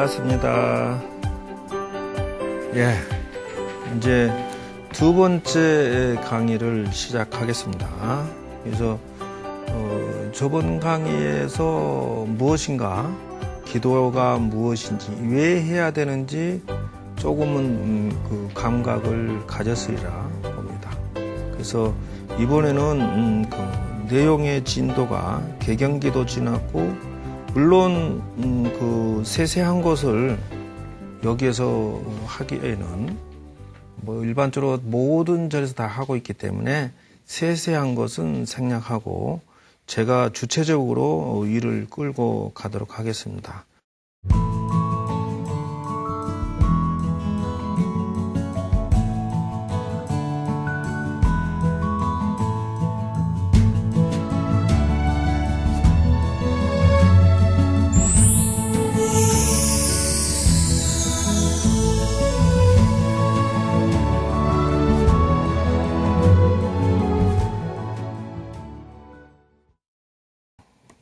반갑습니다. 예, 이제 두 번째 강의를 시작하겠습니다. 그래서 저번 강의에서 무엇인가, 기도가 무엇인지, 왜 해야 되는지 조금은 그 감각을 가졌으리라 봅니다. 그래서 이번에는 그 내용의 진도가 개경기도 지났고, 물론 그 세세한 것을 여기에서 하기에는 뭐 일반적으로 모든 절에서 다 하고 있기 때문에 세세한 것은 생략하고 제가 주체적으로 일을 끌고 가도록 하겠습니다.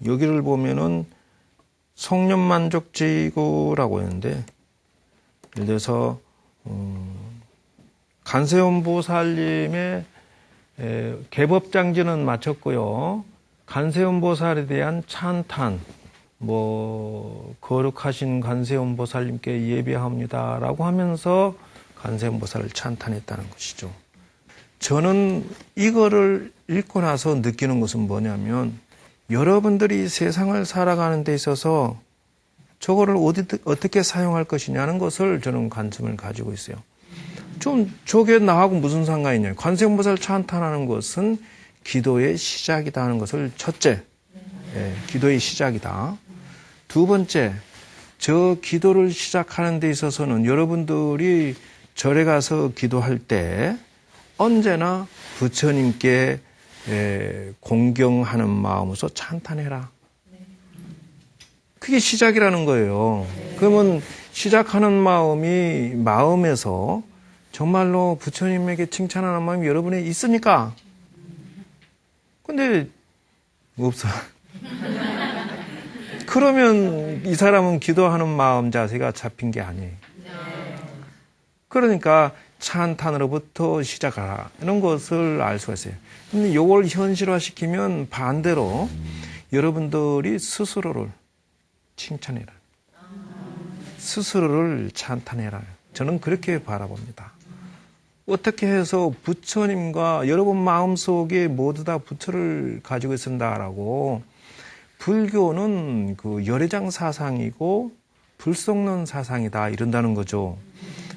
여기를 보면은 성년만족지구라고 했는데, 예를 들어서 간세음보살님의 개법장지는 마쳤고요. 간세음보살에 대한 찬탄, 거룩하신 간세음보살님께 예배합니다라고 하면서 간세음보살을 찬탄했다는 것이죠. 저는 이거를 읽고 나서 느끼는 것은 뭐냐면, 여러분들이 세상을 살아가는 데 있어서 저거를 어떻게 사용할 것이냐는 것을 저는 관심을 가지고 있어요. 좀 저게 나하고 무슨 상관이냐. 관세음보살 찬탄하는 것은 기도의 시작이다 하는 것을 첫째, 기도의 시작이다. 두 번째, 저 기도를 시작하는 데 있어서는 여러분들이 절에 가서 기도할 때 언제나 부처님께 공경하는 마음으로서 찬탄해라. 그게 시작이라는 거예요. 그러면 시작하는 마음이 마음에서 정말로 부처님에게 칭찬하는 마음이 여러분에 있습니까? 근데 없어. 그러면 이 사람은 기도하는 마음 자세가 잡힌 게 아니에요. 그러니까 찬탄으로부터 시작하라. 이런 것을 알 수가 있어요. 근데 이걸 현실화시키면 반대로 여러분들이 스스로를 칭찬해라. 스스로를 찬탄해라. 저는 그렇게 바라봅니다. 어떻게 해서 부처님과 여러분 마음속에 모두 다 부처를 가지고 있습니다라고, 불교는 그 열애장 사상이고 불속론 사상이다 이런다는 거죠.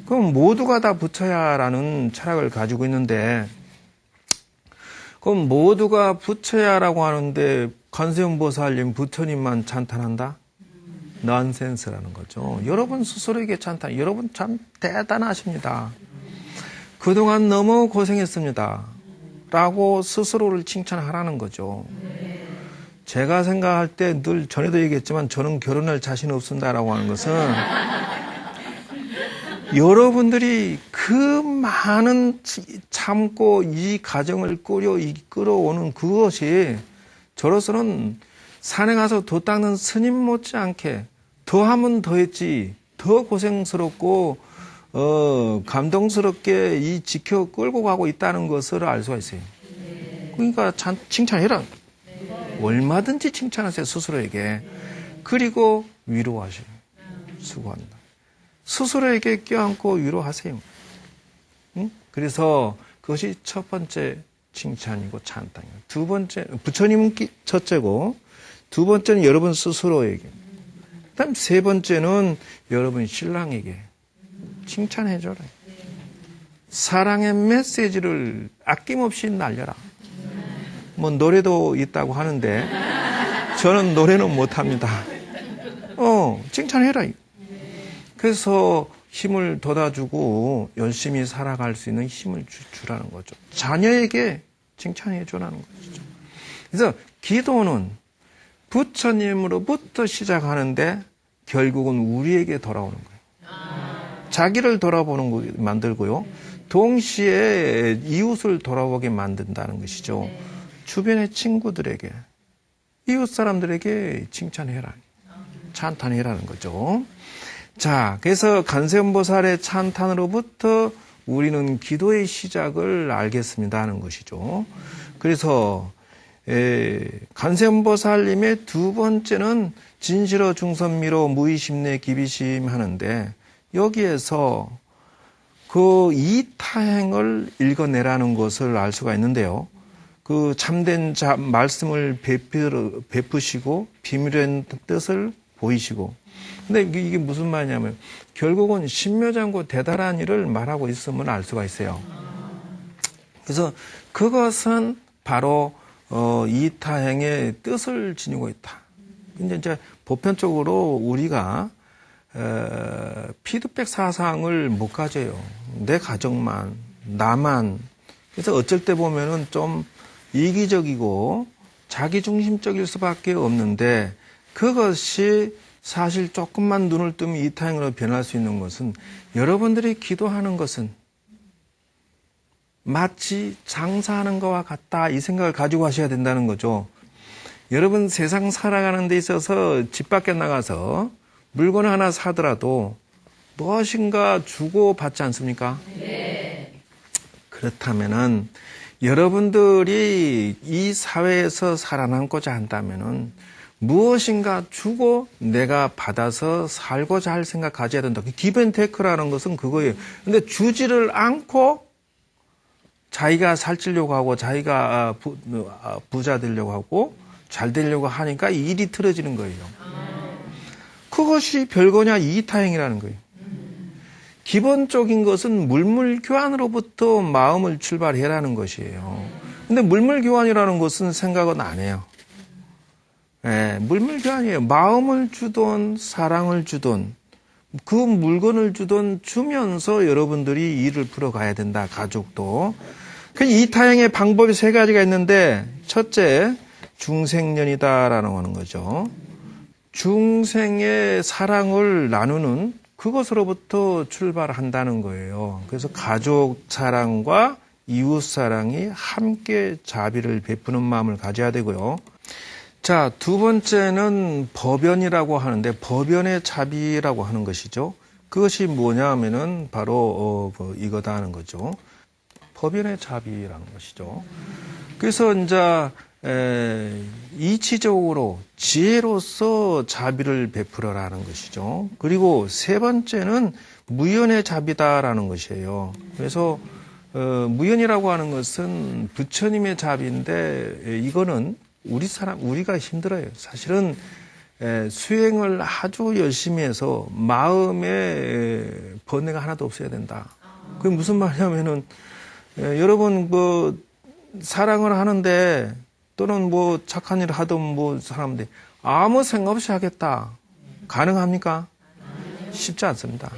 그럼 모두가 다 부처야라는 철학을 가지고 있는데, 그럼 모두가 부처야라고 하는데 관세음보살님 부처님만 찬탄한다? 넌센스라는 거죠. 여러분 스스로에게 찬탄. 여러분 참 대단하십니다. 그동안 너무 고생했습니다. 라고 스스로를 칭찬하라는 거죠. 제가 생각할 때 늘 전에도 얘기했지만 저는 결혼할 자신 없습니다라고 하는 것은 여러분들이 그 많은 참고 이 가정을 끌어오는 그것이 저로서는 산에 가서 도 닦는 스님 못지않게 더하면 더했지, 더 고생스럽고 감동스럽게 이 지켜 끌고 가고 있다는 것을 알 수가 있어요. 그러니까 칭찬해라. 얼마든지 칭찬하세요, 스스로에게. 그리고 위로하세요. 수고한다. 스스로에게 껴안고 위로하세요. 응? 그래서 그것이 첫 번째 칭찬이고 찬탄이에요. 두 번째, 부처님은 첫째고, 두 번째는 여러분 스스로에게. 그 다음 세 번째는 여러분 신랑에게 칭찬해줘라. 사랑의 메시지를 아낌없이 날려라. 노래도 있다고 하는데, 저는 노래는 못합니다. 칭찬해라. 그래서 힘을 돋아주고 열심히 살아갈 수 있는 힘을 주라는 거죠. 자녀에게 칭찬해 주라는 것이죠. 그래서 기도는 부처님으로부터 시작하는데 결국은 우리에게 돌아오는 거예요. 자기를 돌아보는 거 만들고요. 동시에 이웃을 돌아보게 만든다는 것이죠. 주변의 친구들에게, 이웃 사람들에게 칭찬해라. 찬탄해라는 거죠. 자, 그래서 관세음보살의 찬탄으로부터 우리는 기도의 시작을 알겠습니다 하는 것이죠. 그래서 관세음보살님의 두 번째는 진실어 중선미로 무의심내 기비심 하는데, 여기에서 그 이타행을 읽어내라는 것을 알 수가 있는데요. 그 참된 말씀을 베푸시고 비밀의 뜻을 보이시고. 근데 이게 무슨 말이냐면 결국은 신묘장구 대단한 일을 말하고 있음을 알 수가 있어요. 그래서 그것은 바로 이타행의 뜻을 지니고 있다. 근데 이제 보편적으로 우리가 피드백 사상을 못 가져요. 내 가정만, 나만. 그래서 어쩔 때 보면은 좀 이기적이고 자기중심적일 수밖에 없는데, 그것이 사실 조금만 눈을 뜨면 이타행으로 변할 수 있는 것은, 여러분들이 기도하는 것은 마치 장사하는 것과 같다, 이 생각을 가지고 하셔야 된다는 거죠. 여러분 세상 살아가는 데 있어서 집 밖에 나가서 물건 하나 사더라도 무엇인가 주고 받지 않습니까? 네. 그렇다면은 여러분들이 이 사회에서 살아남고자 한다면은 무엇인가 주고 내가 받아서 살고자 할 생각 가져야 된다. 기브앤테이크라는 것은 그거예요. 근데 주지를 않고 자기가 살찌려고 하고 자기가 부자 되려고 하고 잘 되려고 하니까 일이 틀어지는 거예요. 그것이 별거냐, 이타행이라는 거예요. 기본적인 것은 물물교환으로부터 마음을 출발해라는 것이에요. 근데 물물교환이라는 것은 생각은 안 해요. 네, 물물교환이에요. 마음을 주던 사랑을 주던 그 물건을 주던 주면서 여러분들이 일을 풀어가야 된다. 가족도. 이타행의 방법이 세 가지가 있는데, 첫째 중생년이다라는 하는 거죠. 중생의 사랑을 나누는 그것으로부터 출발한다는 거예요. 그래서 가족 사랑과 이웃 사랑이 함께 자비를 베푸는 마음을 가져야 되고요. 자, 두 번째는 법연이라고 하는데, 법연의 자비라고 하는 것이죠. 그것이 뭐냐 하면은 바로 이거다 하는 거죠. 법연의 자비라는 것이죠. 그래서 이제 이치적으로 지혜로서 자비를 베풀어라는 것이죠. 그리고 세 번째는 무연의 자비다라는 것이에요. 그래서 무연이라고 하는 것은 부처님의 자비인데, 이거는 우리가 힘들어요. 사실은 수행을 아주 열심히 해서 마음에 번뇌가 하나도 없어야 된다. 그게 무슨 말이냐면은 여러분 사랑을 하는데, 또는 착한 일을 하던 사람들 아무 생각 없이 하겠다. 가능합니까? 쉽지 않습니다.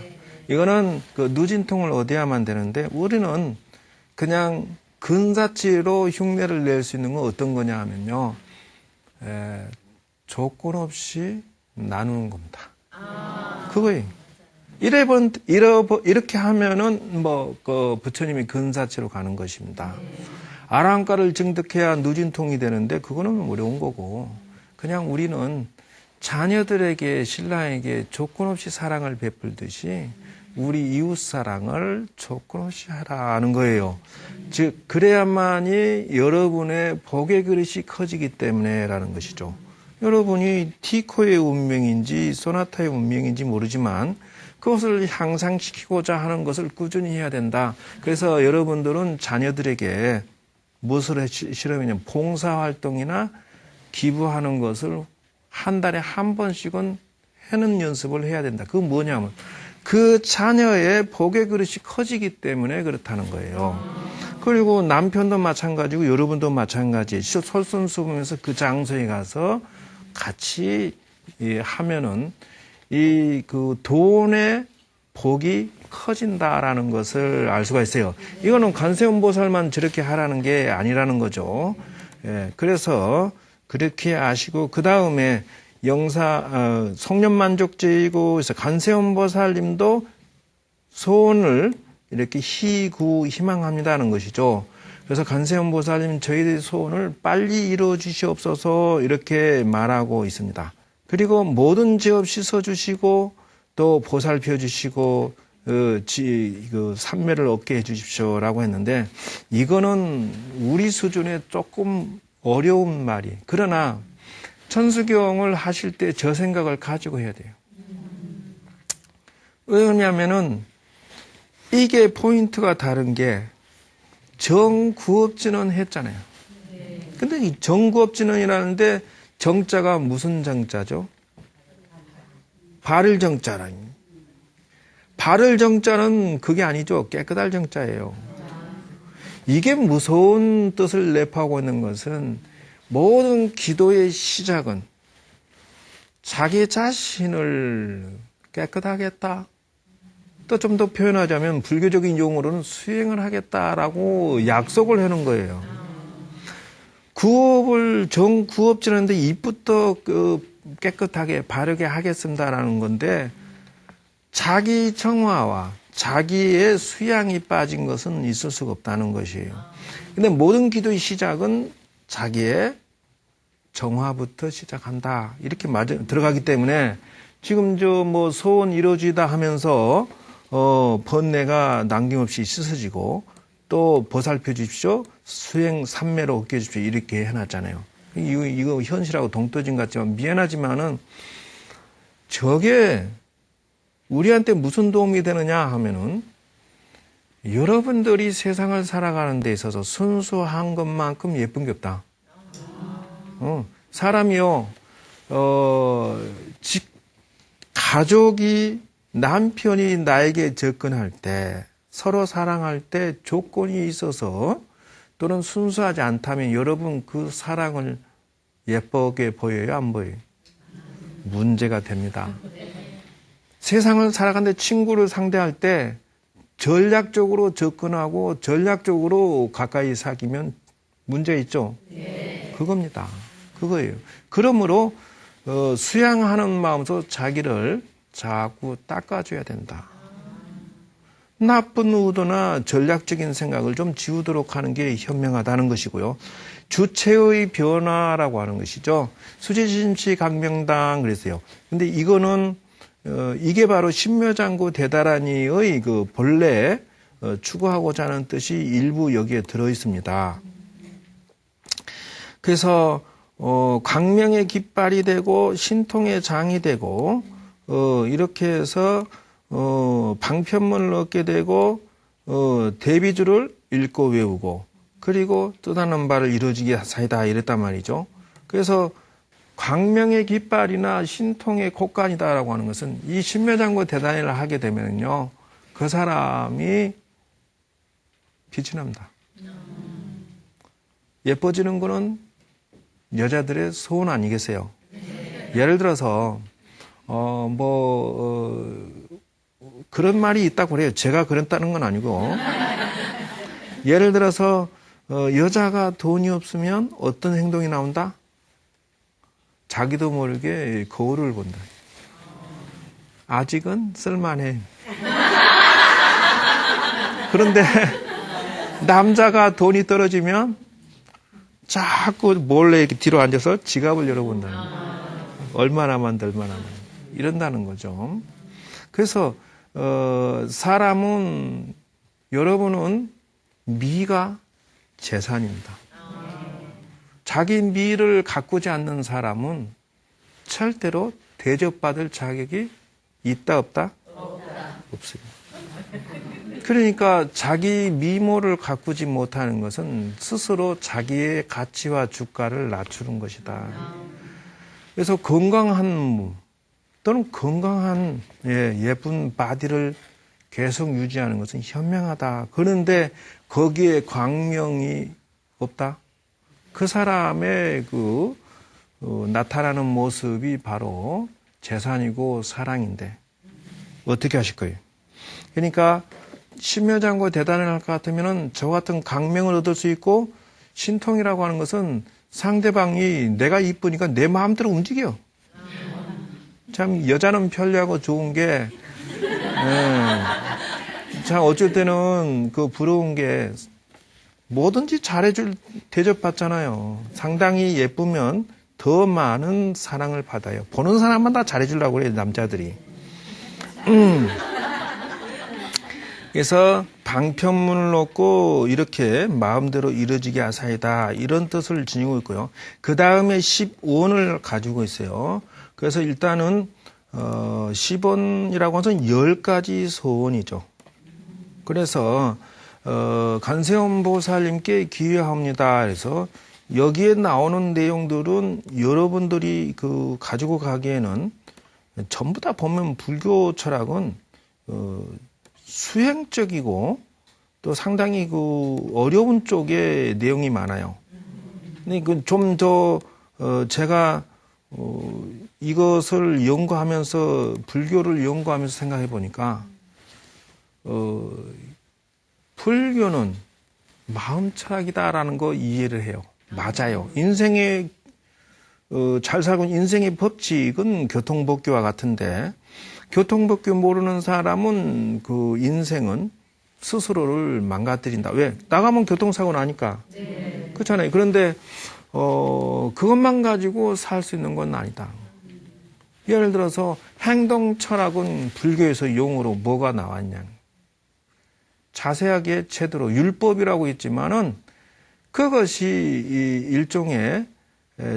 이거는 누진통을 얻어야만 되는데, 우리는 그냥 근사치로 흉내를 낼 수 있는 건 어떤 거냐 하면요. 조건 없이 나누는 겁니다. 그거예요. 이렇게 하면은 부처님이 근사치로 가는 것입니다. 아랑가를 증득해야 누진통이 되는데, 그거는 어려운 거고, 그냥 우리는 자녀들에게, 신랑에게 조건 없이 사랑을 베풀듯이 우리 이웃 사랑을 조건 없이 하라는 거예요. 즉 그래야만이 여러분의 복의 그릇이 커지기 때문에라는 것이죠. 여러분이 티코의 운명인지 소나타의 운명인지 모르지만 그것을 향상시키고자 하는 것을 꾸준히 해야 된다. 그래서 여러분들은 자녀들에게 무엇을 실험이냐면 봉사활동이나 기부하는 것을 한 달에 한 번씩은 하는 연습을 해야 된다. 그건 뭐냐면 그 자녀의 복의 그릇이 커지기 때문에 그렇다는 거예요. 그리고 남편도 마찬가지고 여러분도 마찬가지. 솔선수범해서 그 장소에 가서 같이 하면은 그 돈의 복이 커진다라는 것을 알 수가 있어요. 이거는 관세음보살만 저렇게 하라는 게 아니라는 거죠. 그래서 그렇게 아시고, 그 다음에 성년만족제이고, 그래서 관세음보살님도 소원을 이렇게 희망합니다는 것이죠. 그래서 관세음보살님 저희들의 소원을 빨리 이루어 주시옵소서 이렇게 말하고 있습니다. 그리고 모든 죄 없이 서주시고 또 보살펴 주시고 삼매를 얻게 해 주십시오라고 했는데 이거는 우리 수준에 조금 어려운 말이. 그러나 천수경을 하실 때 저 생각을 가지고 해야 돼요. 왜냐하면은 이게 포인트가 다른 게 정구업진언 했잖아요. 근데 이 정구업진언이라는데 정자가 무슨 정자죠? 바를 정자라니. 바를 정자는 그게 아니죠. 깨끗할 정자예요. 이게 무서운 뜻을 내포하고 있는 것은 모든 기도의 시작은 자기 자신을 깨끗하겠다. 또 좀 더 표현하자면 불교적인 용어로는 수행을 하겠다라고 약속을 하는 거예요. 구업을 정구업지는데 입부터 깨끗하게 바르게 하겠습니다라는 건데 자기 정화와 자기의 수양이 빠진 것은 있을 수가 없다는 것이에요. 근데 모든 기도의 시작은 자기의 정화부터 시작한다. 이렇게 들어가기 때문에 지금 소원 이루어지다 하면서 번뇌가 남김없이 씻어지고 또 보살펴 주십시오. 수행 삼매로 얻게 해주십시오. 이렇게 해놨잖아요. 이거 현실하고 동떨어진 것 같지만 미안하지만은 저게 우리한테 무슨 도움이 되느냐 하면은 여러분들이 세상을 살아가는 데 있어서 순수한 것만큼 예쁜 게 없다. 사람이요, 가족이 남편이 나에게 접근할 때 서로 사랑할 때 조건이 있어서 또는 순수하지 않다면 여러분 그 사랑을 예쁘게 보여요? 안 보여요? 문제가 됩니다. 세상을 살아가는데 친구를 상대할 때 전략적으로 접근하고 전략적으로 가까이 사귀면 문제 있죠? 그겁니다. 그거예요. 그러므로 수양하는 마음으로 자기를 자꾸 닦아줘야 된다. 나쁜 의도나 전략적인 생각을 좀 지우도록 하는 게 현명하다는 것이고요. 주체의 변화라고 하는 것이죠. 수지심시 강명당 그랬어요. 근데 이거는 이게 바로 신묘장구 대다라니의 그 본래 추구하고자 하는 뜻이 일부 여기에 들어 있습니다. 그래서 광명의 깃발이 되고 신통의 장이 되고 이렇게 해서 방편문을 얻게 되고 대비주를 읽고 외우고 그리고 뜻하는 바를 이루어지게 하사이다 이랬단 말이죠. 그래서 광명의 깃발이나 신통의 콧간이다라고 하는 것은 이 신묘장구 대단히를 하게 되면요 그 사람이 빛이 납니다. 예뻐지는 거는 여자들의 소원 아니겠어요? 예를 들어서 그런 말이 있다고 그래요. 제가 그랬다는 건 아니고 예를 들어서 여자가 돈이 없으면 어떤 행동이 나온다? 자기도 모르게 거울을 본다. 아직은 쓸만해. 그런데 남자가 돈이 떨어지면 자꾸 몰래 이렇게 뒤로 앉아서 지갑을 열어본다. 얼마나만 이런다는 거죠. 그래서 사람은 여러분은 미가 재산입니다. 자기 미를 가꾸지 않는 사람은 절대로 대접받을 자격이 있다 없다? 없습니다. 그러니까 자기 미모를 가꾸지 못하는 것은 스스로 자기의 가치와 주가를 낮추는 것이다. 그래서 건강한 몸 또는 건강한 예쁜 바디를 계속 유지하는 것은 현명하다. 그런데 거기에 광명이 없다. 그 사람의 나타나는 모습이 바로 재산이고 사랑인데 어떻게 하실 거예요? 그러니까 신묘장구 대단을 할 것 같으면은 저 같은 강명을 얻을 수 있고 신통이라고 하는 것은 상대방이 내가 이쁘니까 내 마음대로 움직여. 참 여자는 편리하고 좋은 게 참 어쩔 때는 부러운 게 뭐든지 잘해줄 대접받잖아요. 상당히 예쁘면 더 많은 사랑을 받아요. 보는 사람만 다 잘해주려고 그래요, 남자들이. 그래서 방편문을 놓고 이렇게 마음대로 이루어지게 하사이다. 이런 뜻을 지니고 있고요. 그 다음에 10원을 가지고 있어요. 그래서 일단은 10원이라고 하면 10가지 소원이죠. 그래서 간세음보살님께 기회합니다. 그래서 여기에 나오는 내용들은 여러분들이 가지고 가기에는 전부 다 보면 불교 철학은 수행적이고 또 상당히 어려운 쪽에 내용이 많아요. 근데 좀 더 제가 이것을 연구하면서 불교를 연구하면서 생각해 보니까 불교는 마음 철학이다라는 거 이해를 해요. 맞아요. 인생의 잘 살고 있는 인생의 법칙은 교통법규와 같은데 교통법규 모르는 사람은 그 인생은 스스로를 망가뜨린다. 왜? 나가면 교통사고 나니까. 네. 그렇잖아요. 그런데 그것만 가지고 살 수 있는 건 아니다. 예를 들어서 행동 철학은 불교에서 용어로 뭐가 나왔냐. 자세하게 제대로 율법이라고 있지만은 그것이 일종의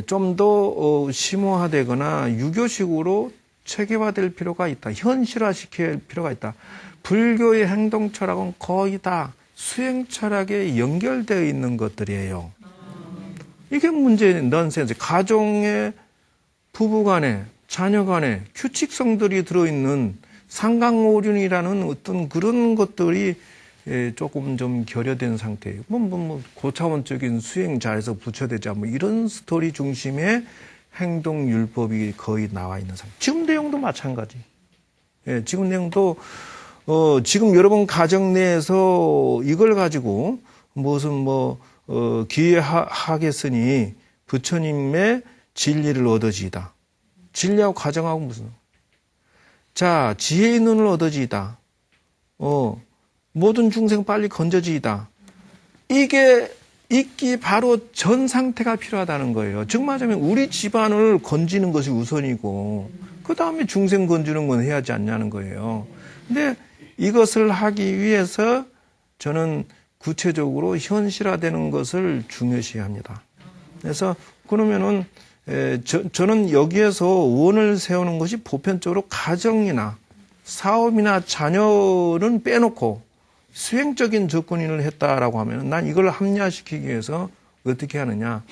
좀 더 심오화되거나 유교식으로 체계화될 필요가 있다. 현실화시킬 필요가 있다. 불교의 행동 철학은 거의 다 수행 철학에 연결되어 있는 것들이에요. 이게 문제는 넌센스. 가정의 부부 간에 자녀 간에 규칙성들이 들어있는 상강오륜이라는 어떤 그런 것들이 조금 좀 결여된 상태예요. 고차원적인 수행 잘해서 부처되자 이런 스토리 중심의 행동율법이 거의 나와 있는 상태. 지금 내용도 마찬가지. 예, 지금 내용도 지금 여러분 가정 내에서 이걸 가지고 무슨 기회하겠으니 부처님의 진리를 얻어지이다. 진리하고 가정하고 무슨? 자, 지혜의 눈을 얻어지이다. 모든 중생 빨리 건져지이다. 이게 있기 바로 전 상태가 필요하다는 거예요. 즉 말하자면 우리 집안을 건지는 것이 우선이고 그 다음에 중생 건지는 건 해야지 않냐는 거예요. 근데 이것을 하기 위해서 저는 구체적으로 현실화되는 것을 중요시합니다. 그래서 그러면은 저는 여기에서 원을 세우는 것이 보편적으로 가정이나 사업이나 자녀는 빼놓고 수행적인 접근을 했다라고 하면 난 이걸 합리화시키기 위해서 어떻게 하느냐.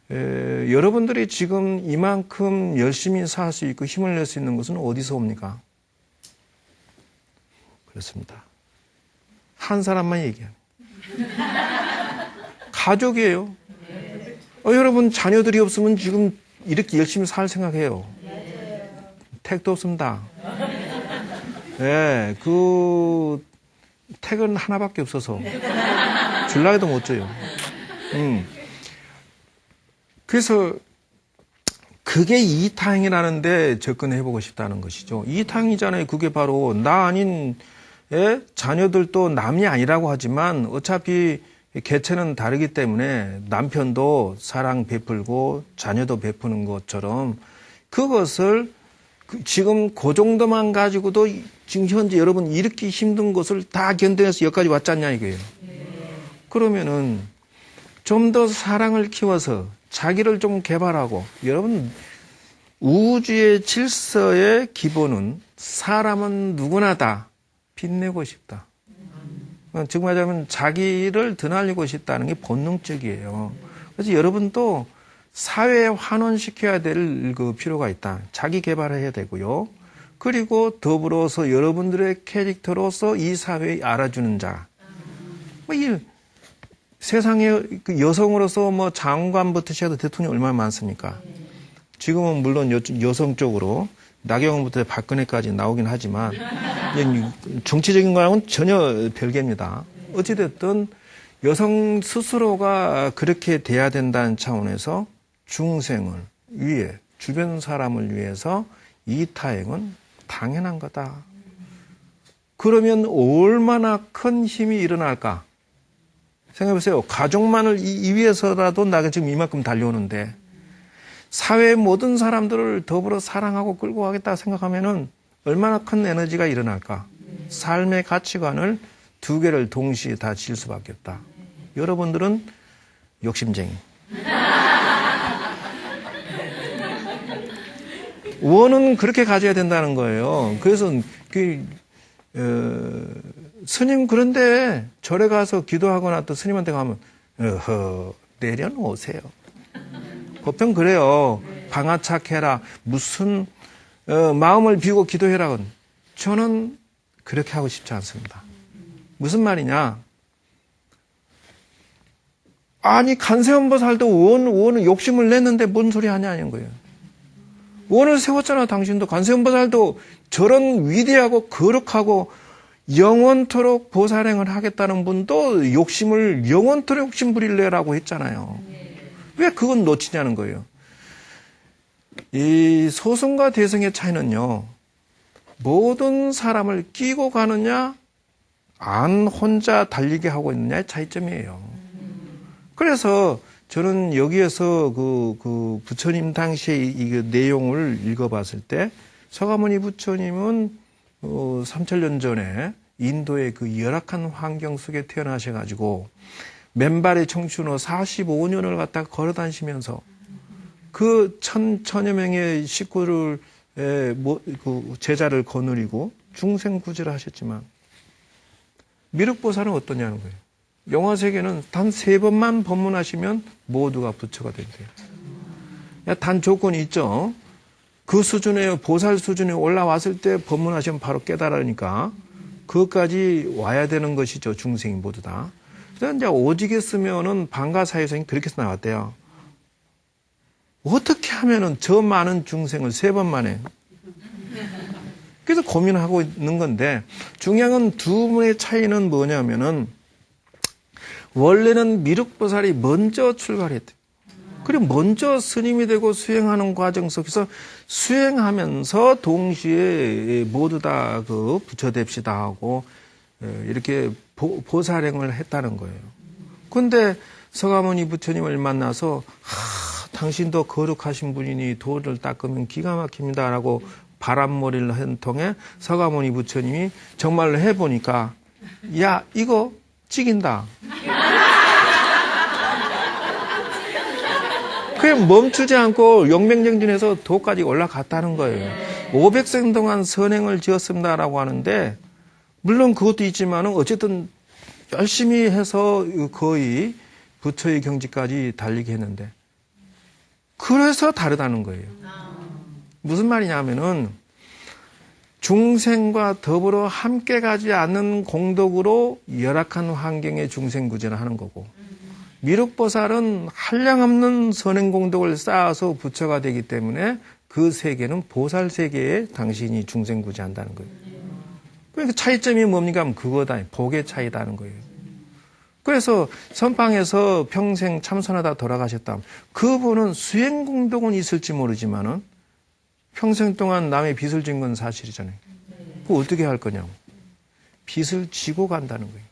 여러분들이 지금 이만큼 열심히 살 수 있고 힘을 낼 수 있는 것은 어디서 옵니까? 그렇습니다. 한 사람만 얘기해요. 가족이에요. 여러분 자녀들이 없으면 지금 이렇게 열심히 살 생각해요. 택도 없습니다. 네, 택은 하나밖에 없어서 줄라 해도 못 줘요. 그래서 그게 이타행이라는 데 접근해보고 싶다는 것이죠. 이타행이잖아요. 그게 바로 나 아닌 자녀들도 남이 아니라고 하지만 어차피 개체는 다르기 때문에 남편도 사랑 베풀고 자녀도 베푸는 것처럼 그것을 지금 그 정도만 가지고도 지금 현재 여러분 이렇게 힘든 것을 다 견뎌내서 여기까지 왔잖냐 이거예요. 그러면은 좀 더 사랑을 키워서 자기를 좀 개발하고 여러분 우주의 질서의 기본은 사람은 누구나 다 빛내고 싶다. 즉 말하자면 자기를 드날리고 싶다는 게 본능적이에요. 그래서 여러분도 사회에 환원시켜야 될 필요가 있다. 자기 개발을 해야 되고요. 그리고 더불어서 여러분들의 캐릭터로서 이 사회에 알아주는 자. 세상에 여성으로서 장관부터 시작해서 대통령이 얼마나 많습니까? 지금은 물론 여성 쪽으로 나경원부터 박근혜까지 나오긴 하지만 정치적인 거랑은 전혀 별개입니다. 어찌됐든 여성 스스로가 그렇게 돼야 된다는 차원에서 중생을 위해 주변 사람을 위해서 이타행은 당연한 거다. 그러면 얼마나 큰 힘이 일어날까? 생각해보세요. 가족만을 이 위해서라도 나가 지금 이만큼 달려오는데 사회의 모든 사람들을 더불어 사랑하고 끌고 가겠다 생각하면은 얼마나 큰 에너지가 일어날까? 삶의 가치관을 두 개를 동시에 다 질 수밖에 없다. 여러분들은 욕심쟁이. 원은 그렇게 가져야 된다는 거예요. 그래서 스님 그런데 절에 가서 기도하거나 또 스님한테 가면 내려놓으세요. 보통 그래요. 방아착해라. 무슨 마음을 비우고 기도해라. 저는 그렇게 하고 싶지 않습니다. 무슨 말이냐? 아니 간세음보살도 원은 욕심을 냈는데 뭔 소리 하냐는 거예요. 원을 세웠잖아. 당신도. 간세음보살도 저런 위대하고 거룩하고 영원토록 보살행을 하겠다는 분도 욕심을 영원토록 욕심 부릴래라고 했잖아요. 왜 그건 놓치냐는 거예요. 이 소승과 대승의 차이는요. 모든 사람을 끼고 가느냐 안 혼자 달리게 하고 있느냐의 차이점이에요. 그래서 저는 여기에서 그 부처님 당시에 이 내용을 읽어봤을 때 서가모니 부처님은 3000년 전에 인도의 그 열악한 환경 속에 태어나셔가지고 맨발의 청춘으로 45년을 갖다가 걸어 다니시면서 그 천여 명의 식구를 그 제자를 거느리고 중생구제를 하셨지만 미륵보살은 어떠냐는 거예요. 영화세계는 단 3번만 법문하시면 모두가 부처가 된대요. 단 조건이 있죠. 그 수준에 보살 수준에 올라왔을 때 법문하시면 바로 깨달으니까 그것까지 와야 되는 것이죠. 중생이 모두 다. 그래서 이제 오직에 쓰면은 방가사유성이 그렇게 나왔대요. 어떻게 하면은 저 많은 중생을 3번 만에. 그래서 고민하고 있는 건데 중요한 두 분의 차이는 뭐냐면은 원래는 미륵보살이 먼저 출발했대요. 그리고 먼저 스님이 되고 수행하는 과정 속에서 수행하면서 동시에 모두 다 그 부처됩시다 하고 이렇게 보살행을 했다는 거예요. 그런데 서가모니 부처님을 만나서 당신도 거룩하신 분이니 도를 닦으면 기가 막힙니다라고 바람머리를 한 통에 서가모니 부처님이 정말로 해보니까 야 이거 찍인다. 그냥 멈추지 않고 용맹정진해서 도까지 올라갔다는 거예요. 500생 동안 선행을 지었습니다라고 하는데 물론 그것도 있지만은 어쨌든 열심히 해서 거의 부처의 경지까지 달리게 했는데 그래서 다르다는 거예요. 무슨 말이냐면은 중생과 더불어 함께 가지 않는 공덕으로 열악한 환경의 중생구제를 하는 거고 미륵보살은 한량없는 선행공덕을 쌓아서 부처가 되기 때문에 그 세계는 보살세계에 당신이 중생구제한다는 거예요. 그러니까 차이점이 뭡니까? 하면 그거다. 복의 차이다는 거예요. 그래서 선방에서 평생 참선하다 돌아가셨다면 그분은 수행공덕은 있을지 모르지만은 평생 동안 남의 빚을 진 건 사실이잖아요. 그거 어떻게 할 거냐고. 빚을 지고 간다는 거예요.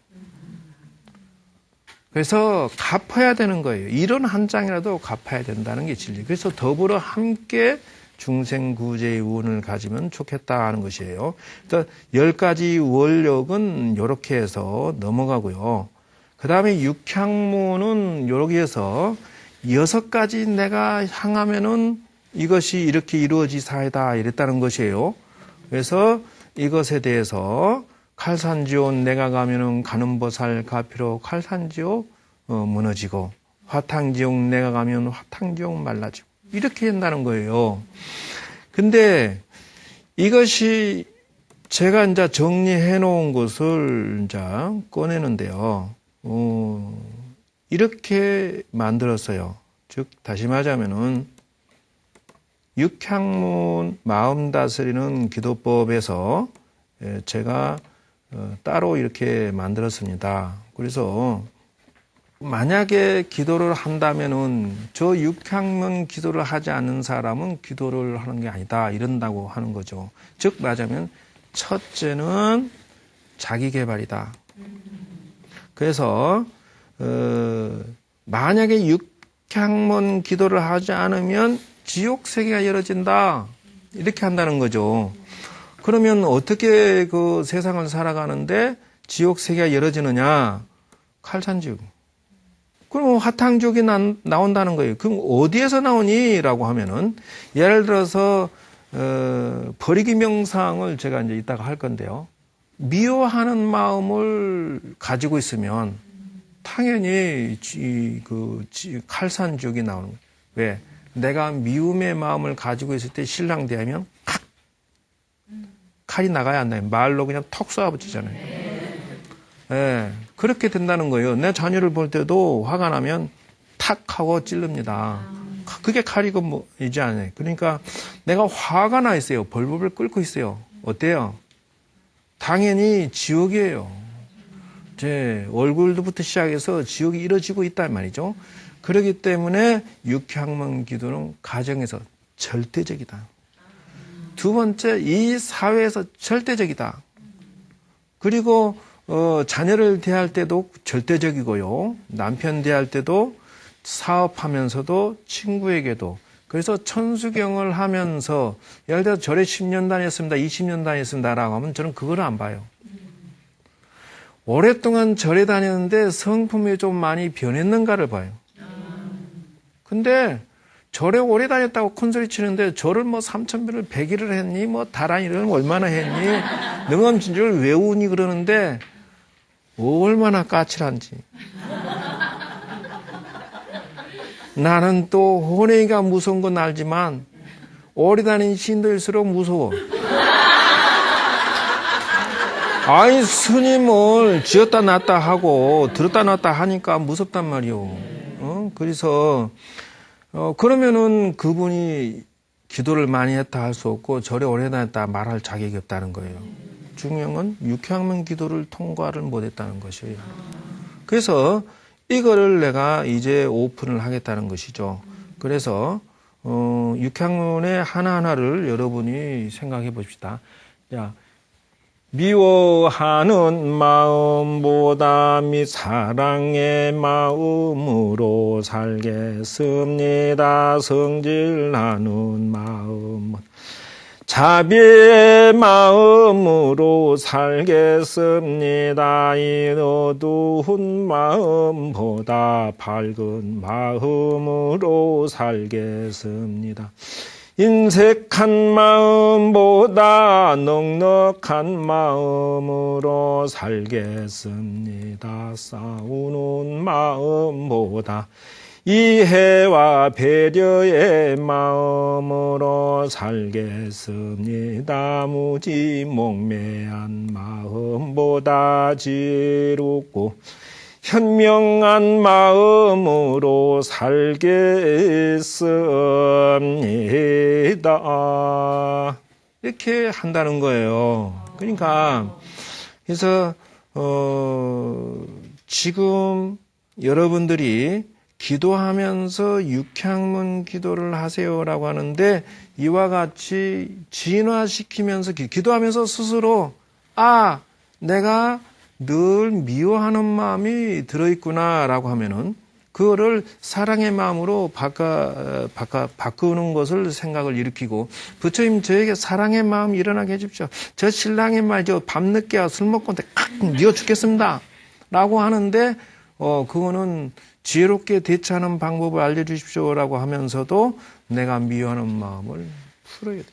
그래서 갚아야 되는 거예요. 이런 한 장이라도 갚아야 된다는 게 진리. 그래서 더불어 함께 중생구제의 운을 가지면 좋겠다 하는 것이에요. 그러니까 10가지 원력은 이렇게 해서 넘어가고요. 그 다음에 육향문은 이렇게 해서 6가지 내가 향하면은 이것이 이렇게 이루어지사이다 이랬다는 것이에요. 그래서 이것에 대해서 칼산지옥 내가 가면은 가는 보살 가피로 칼산지옥 무너지고 화탕지옥 내가 가면 화탕지옥 말라지고 이렇게 한다는 거예요. 근데 이것이 제가 이제 정리해 놓은 것을 이제 꺼내는데요. 이렇게 만들었어요. 즉 다시 말하자면은 육향문 마음 다스리는 기도법에서 제가 따로 이렇게 만들었습니다. 그래서 만약에 기도를 한다면은 저 육향문 기도를 하지 않는 사람은 기도를 하는 게 아니다 이런다고 하는 거죠. 즉 말하자면 첫째는 자기 개발이다. 그래서 만약에 육향문 기도를 하지 않으면 지옥 세계가 열어진다 이렇게 한다는 거죠. 그러면 어떻게 그 세상을 살아가는데 지옥 세계가 열어지느냐? 칼산지옥. 그럼 화탕지옥이 나온다는 거예요. 그럼 어디에서 나오니? 라고 하면은, 예를 들어서, 버리기 명상을 제가 이제 이따가 할 건데요. 미워하는 마음을 가지고 있으면, 당연히 칼산지옥이 나오는 거예요. 왜? 내가 미움의 마음을 가지고 있을 때 신랑 대하면, 칼이 나가야 안 나요. 말로 그냥 턱 쏘아붙이잖아요. 예, 그렇게 된다는 거예요. 내 자녀를 볼 때도 화가 나면 탁 하고 찌릅니다. 그게 칼이고 뭐이지 않아요. 그러니까 내가 화가 나 있어요. 벌벌 끓고 있어요. 어때요? 당연히 지옥이에요. 제 얼굴부터 시작해서 지옥이 이루어지고 있단 말이죠. 그렇기 때문에 육향문 기도는 가정에서 절대적이다. 두 번째, 이 사회에서 절대적이다. 그리고 자녀를 대할 때도 절대적이고요. 남편 대할 때도 사업하면서도 친구에게도. 그래서 천수경을 하면서 예를 들어 절에 10년 다녔습니다. 20년 다녔습니다라고 하면 저는 그걸 안 봐요. 오랫동안 절에 다녔는데 성품이 좀 많이 변했는가를 봐요. 근데 절에 오래 다녔다고 큰소리 치는데 절을 뭐 3,000번을 100일을 했니? 뭐 다란이를 얼마나 했니? 능엄진주를 외우니 그러는데 얼마나 까칠한지. 나는 또 혼외가 무서운 건 알지만 오래 다닌 신도일수록 무서워. 아이 스님을 지었다 놨다 하고 들었다 놨다 하니까 무섭단 말이오. 그래서 그러면은 그분이 기도를 많이 했다 할 수 없고 절에 오래 다녔다 말할 자격이 없다는 거예요. 중요한 건 육향문 기도를 통과를 못했다는 것이에요. 그래서 이거를 내가 이제 오픈을 하겠다는 것이죠. 그래서 육향문의 하나하나를 여러분이 생각해 봅시다. 자, 미워하는 마음보다 사랑의 마음으로 살겠습니다. 성질나는 마음은 자비의 마음으로 살겠습니다. 이 어두운 마음보다 밝은 마음으로 살겠습니다. 인색한 마음보다 넉넉한 마음으로 살겠습니다. 싸우는 마음보다 이해와 배려의 마음으로 살겠습니다. 무지몽매한 마음보다 지롭고 현명한 마음으로 살겠습니다. 이렇게 한다는 거예요. 그러니까 그래서 지금 여러분들이 기도하면서 육향문 기도를 하세요라고 하는데 이와 같이 진화시키면서 기도하면서 스스로 내가 늘 미워하는 마음이 들어있구나라고 하면은 그거를 사랑의 마음으로 바꾸는 것을 생각을 일으키고 부처님 저에게 사랑의 마음 일어나게 해주십시오. 저 신랑의 말 저 밤늦게 술 먹고 미워 죽겠습니다. 라고 하는데 그거는 지혜롭게 대처하는 방법을 알려주십시오라고 하면서도 내가 미워하는 마음을 풀어야 돼요.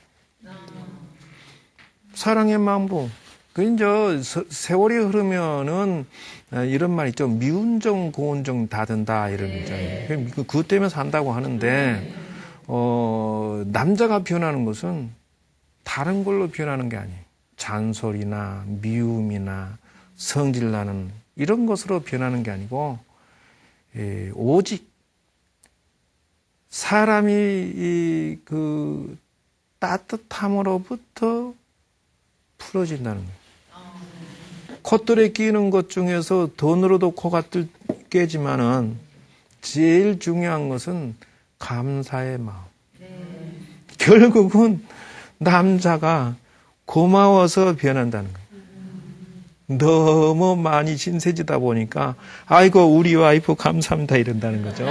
사랑의 마음도 그 이제 세월이 흐르면은 이런 말 있죠. 미운정 고운정 다 든다 이런 거잖아요. 그것 때문에 산다고 하는데 남자가 변하는 것은 다른 걸로 변하는 게 아니에요. 잔소리나 미움이나 성질나는 이런 것으로 변하는 게 아니고 오직 사람이 그 따뜻함으로부터 풀어진다는 거예요. 콧돌에 끼는 것 중에서 돈으로도 코가 깨지만은 제일 중요한 것은 감사의 마음. 결국은 남자가 고마워서 변한다는 거예요. 너무 많이 신세지다 보니까 아이고 우리 와이프 감사합니다 이런다는 거죠.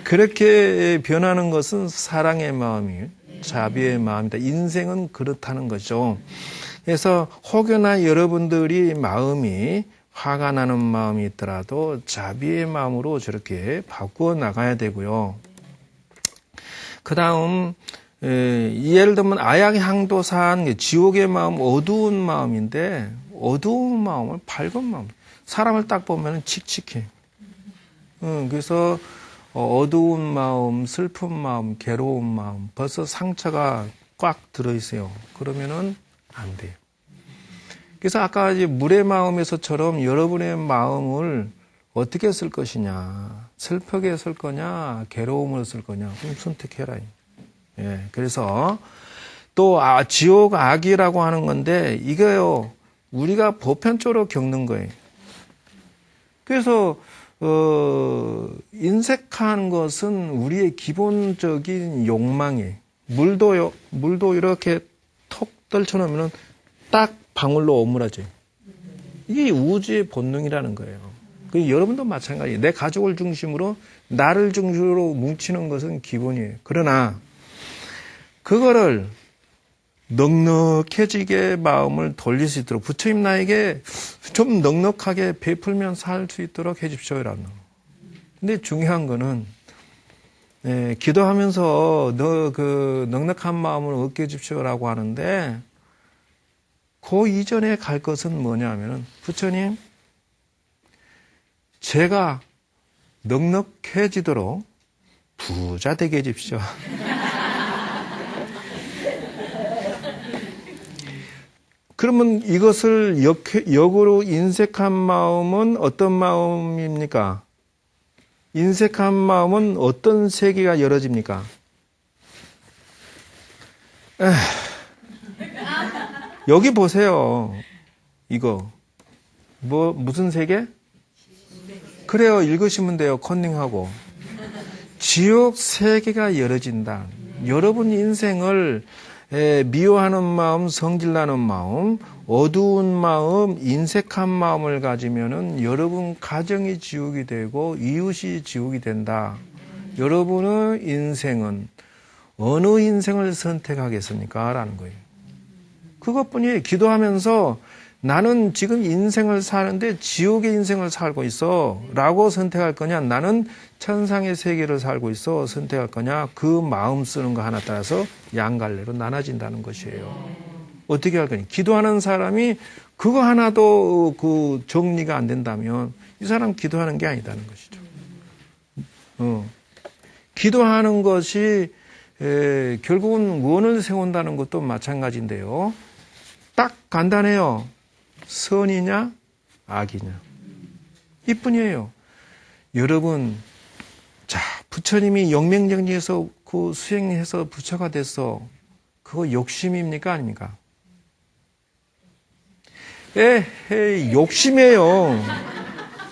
그렇게 변하는 것은 사랑의 마음이에요. 자비의 마음이다. 인생은 그렇다는 거죠. 그래서 혹여나 여러분들이 마음이 화가 나는 마음이 있더라도 자비의 마음으로 저렇게 바꾸어 나가야 되고요. 그 다음 예를 들면 아약향도산 지옥의 마음, 어두운 마음인데 어두운 마음을 밝은 마음. 사람을 딱 보면 칙칙해. 그래서 어두운 마음, 슬픈 마음, 괴로운 마음, 벌써 상처가 꽉 들어있어요. 그러면은 안 돼요. 그래서 아까 이제 물의 마음에서처럼 여러분의 마음을 어떻게 쓸 것이냐. 슬프게 쓸 거냐, 괴로움을 쓸 거냐. 그럼 선택해라. 예, 그래서 또 지옥 악이라고 하는 건데 이거요. 우리가 보편적으로 겪는 거예요. 그래서 인색한 것은 우리의 기본적인 욕망이에요. 물도 이렇게 톡 떨쳐놓으면 딱 방울로 오므라져요. 이게 우주의 본능이라는 거예요. 여러분도 마찬가지예요. 내 가족을 중심으로 나를 중심으로 뭉치는 것은 기본이에요. 그러나 그거를 넉넉해지게 마음을 돌릴 수 있도록 부처님 나에게 좀 넉넉하게 베풀면 살 수 있도록 해 주십시오라는 거. 근데 중요한 거는 기도하면서 너 그 넉넉한 마음을 얻게 해 주십시오라고 하는데 그 이전에 갈 것은 뭐냐면은 부처님 제가 넉넉해지도록 부자 되게 해 주십시오. 그러면 이것을 역으로 인색한 마음은 어떤 마음입니까? 인색한 마음은 어떤 세계가 열어집니까? 여기 보세요. 이거. 무슨 세계? 그래요. 읽으시면 돼요. 컨닝하고. 지옥 세계가 열어진다. 여러분 인생을 미워하는 마음, 성질나는 마음, 어두운 마음, 인색한 마음을 가지면은 여러분 가정이 지옥이 되고 이웃이 지옥이 된다. 여러분의 인생은 어느 인생을 선택하겠습니까? 라는 거예요. 그것뿐이에요. 기도하면서 나는 지금 인생을 사는데 지옥의 인생을 살고 있어 라고 선택할 거냐, 나는 천상의 세계를 살고 있어 선택할 거냐, 그 마음 쓰는 거 하나 따라서 양갈래로 나눠진다는 것이에요. 어떻게 할 거냐. 기도하는 사람이 그거 하나도 그 정리가 안 된다면 이 사람 기도하는 게 아니다는 것이죠. 기도하는 것이 결국은 원을 세운다는 것도 마찬가지인데요. 딱 간단해요. 선이냐 악이냐 이뿐이에요. 여러분, 자, 부처님이 영맹정지에서 그 수행해서 부처가 됐어. 그거 욕심입니까 아닙니까? 에헤이, 욕심이에요.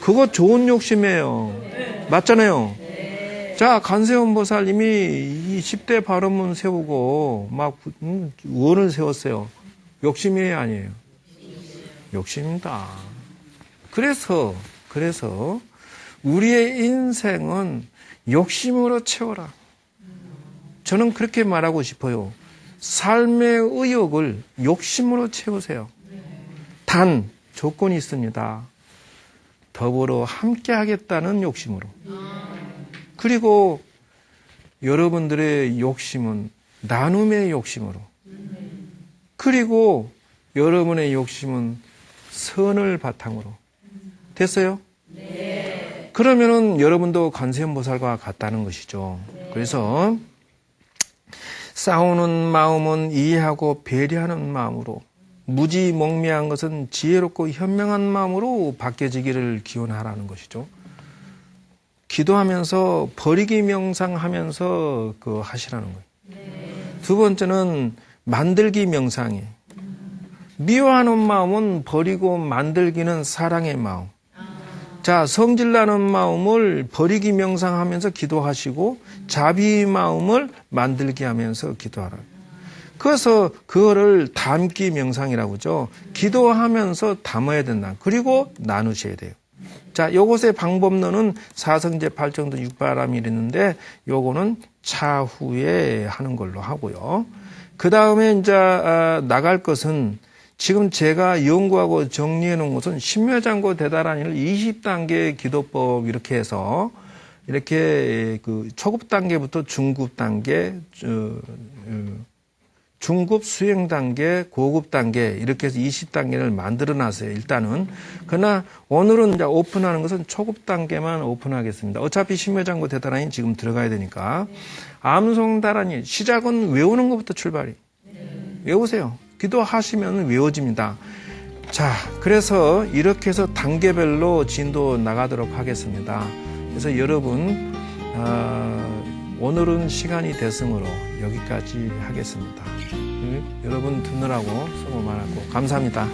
그거 좋은 욕심이에요. 맞잖아요. 자, 간세음 보살님이 이 10대 발언문 세우고 막 원을 세웠어요. 욕심이에요 아니에요? 욕심입니다. 그래서 우리의 인생은 욕심으로 채워라. 저는 그렇게 말하고 싶어요. 삶의 의욕을 욕심으로 채우세요. 단 조건이 있습니다. 더불어 함께 하겠다는 욕심으로. 그리고 여러분들의 욕심은 나눔의 욕심으로. 그리고 여러분의 욕심은 선을 바탕으로. 됐어요? 네. 그러면은 여러분도 관세음보살과 같다는 것이죠. 네. 그래서 싸우는 마음은 이해하고 배려하는 마음으로, 무지몽매한 것은 지혜롭고 현명한 마음으로 바뀌어지기를 기원하라는 것이죠. 기도하면서 버리기 명상하면서 하시라는 거예요. 네. 두 번째는 만들기 명상이에요. 미워하는 마음은 버리고 만들기는 사랑의 마음. 자, 성질나는 마음을 버리기 명상하면서 기도하시고 자비 마음을 만들기 하면서 기도하라. 그래서 그거를 담기 명상이라고 하죠. 기도하면서 담아야 된다. 그리고 나누셔야 돼요. 자, 요것의 방법론은 사성제 8정도 6바람이 있는데 요거는 차후에 하는 걸로 하고요. 그 다음에 이제 나갈 것은 지금 제가 연구하고 정리해 놓은 것은 신묘장고 대다란이를 20단계 기도법 이렇게 해서 이렇게 그 초급 단계부터 중급 단계, 중급 수행 단계, 고급 단계 이렇게 해서 20단계를 만들어 놨어요. 일단은. 그러나 오늘은 이제 오픈하는 것은 초급 단계만 오픈하겠습니다. 어차피 신묘장고 대다란이 지금 들어가야 되니까. 암송다란이 시작은 외우는 것부터 출발이. 외우세요. 기도하시면 외워집니다. 자, 그래서 이렇게 해서 단계별로 진도 나가도록 하겠습니다. 그래서 여러분 오늘은 시간이 됐으므로 여기까지 하겠습니다. 여러분 듣느라고 수고 많았고 감사합니다.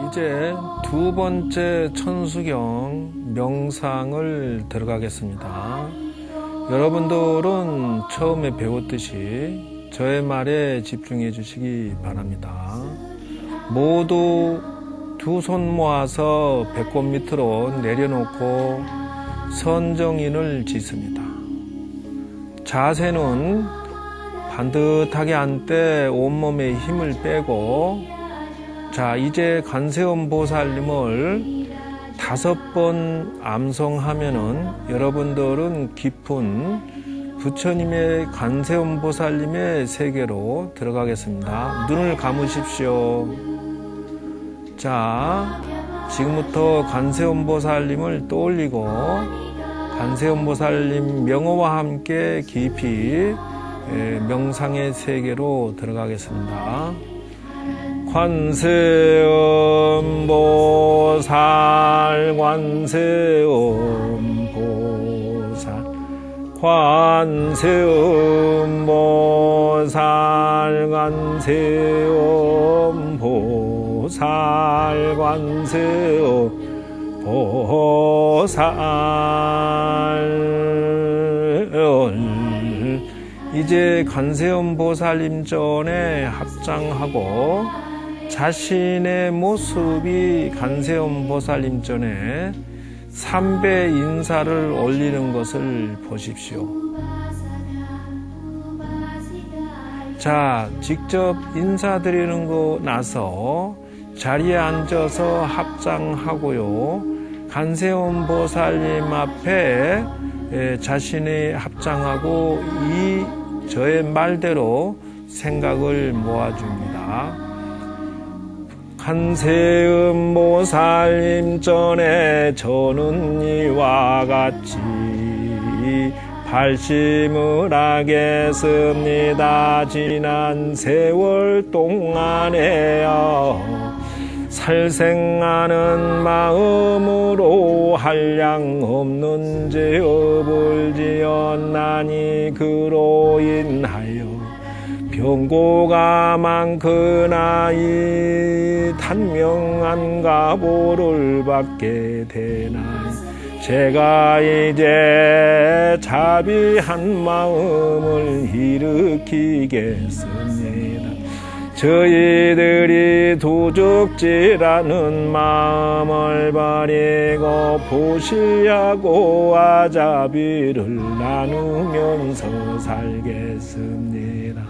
이제 두 번째 천수경 명상을 들어가겠습니다. 여러분들은 처음에 배웠듯이 저의 말에 집중해 주시기 바랍니다. 모두 두 손 모아서 배꼽 밑으로 내려놓고 선정인을 짓습니다. 자세는 반듯하게 앉되 온몸에 힘을 빼고 자, 이제 관세음 보살님을 5번 암송하면은 여러분들은 깊은 부처님의 관세음 보살님의 세계로 들어가겠습니다. 눈을 감으십시오. 자, 지금부터 관세음 보살님을 떠올리고 관세음 보살님 명호와 함께 깊이 명상의 세계로 들어가겠습니다. 관세음 보살 관세음 보살 관세음 보살 관세음 보살 관세음 보살 이제 관세음 보살님 전에 합장하고 자신의 모습이 관세음 보살님 전에 3배 인사를 올리는 것을 보십시오. 자, 직접 인사드리는 거 나서 자리에 앉아서 합장하고요. 관세음 보살님 앞에 자신이 합장하고 이 저의 말대로 생각을 모아줍니다. 관세음 보살님 전에 저는 이와 같이 발심을 하겠습니다. 지난 세월 동안에요. 살생하는 마음으로 한량 없는 죄업을 지었나니 그로 인하여 병고가 많거나이 단명한 가보를 받게 되나니 제가 이제 자비한 마음을 일으키겠습니다. 저희들이 도적질하는 마음을 버리고 보시하고 아자비를 나누면서 살겠습니다.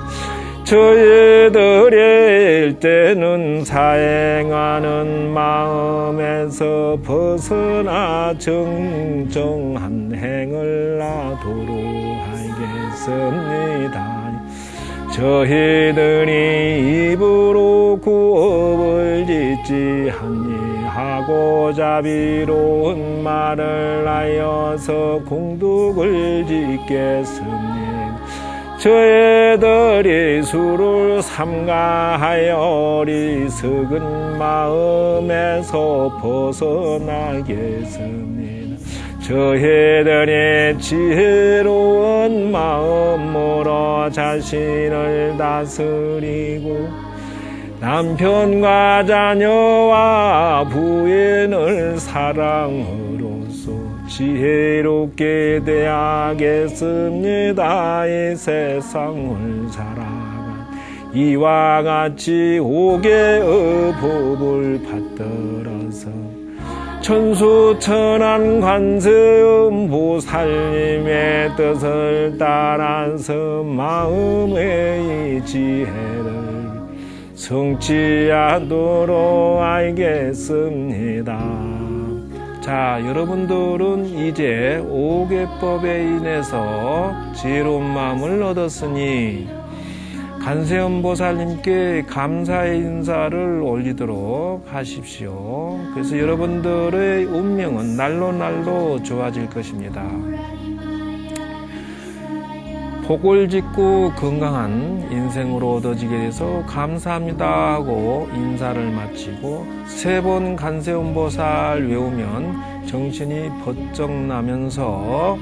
저희들이 일때는 사행하는 마음에서 벗어나 정정한 행을 하도록 하겠습니다. 저희들이 입으로 구업을 짓지 아니하고 자비로운 말을 하여서 공덕을 짓겠습니다. 저희들이 술을 삼가하여 어리석은 마음에서 벗어나겠습니다. 저희들의 지혜로운 마음으로 자신을 다스리고 남편과 자녀와 부인을 사랑으로써 지혜롭게 대하겠습니다. 이 세상을 살아간 이와 같이 5개의 법을 받들어서 천수천한 관세음보살님의 뜻을 따라서 마음의 지혜를 성취하도록 알겠습니다. 자, 여러분들은 이제 5개법에 인해서 지혜로운 마음을 얻었으니 관세음보살님께 감사의 인사를 올리도록 하십시오. 그래서 여러분들의 운명은 날로 날로 좋아질 것입니다. 복을 짓고 건강한 인생으로 얻어지게 돼서 감사합니다 하고 인사를 마치고 3번 관세음보살 외우면 정신이 번쩍 나면서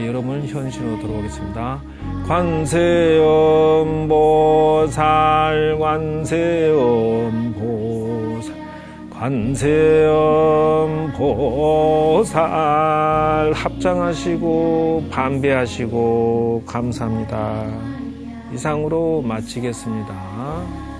여러분 현실로 들어오겠습니다. 관세음보살 관세음보살 관세음보살 합장하시고 반배하시고 감사합니다. 이상으로 마치겠습니다.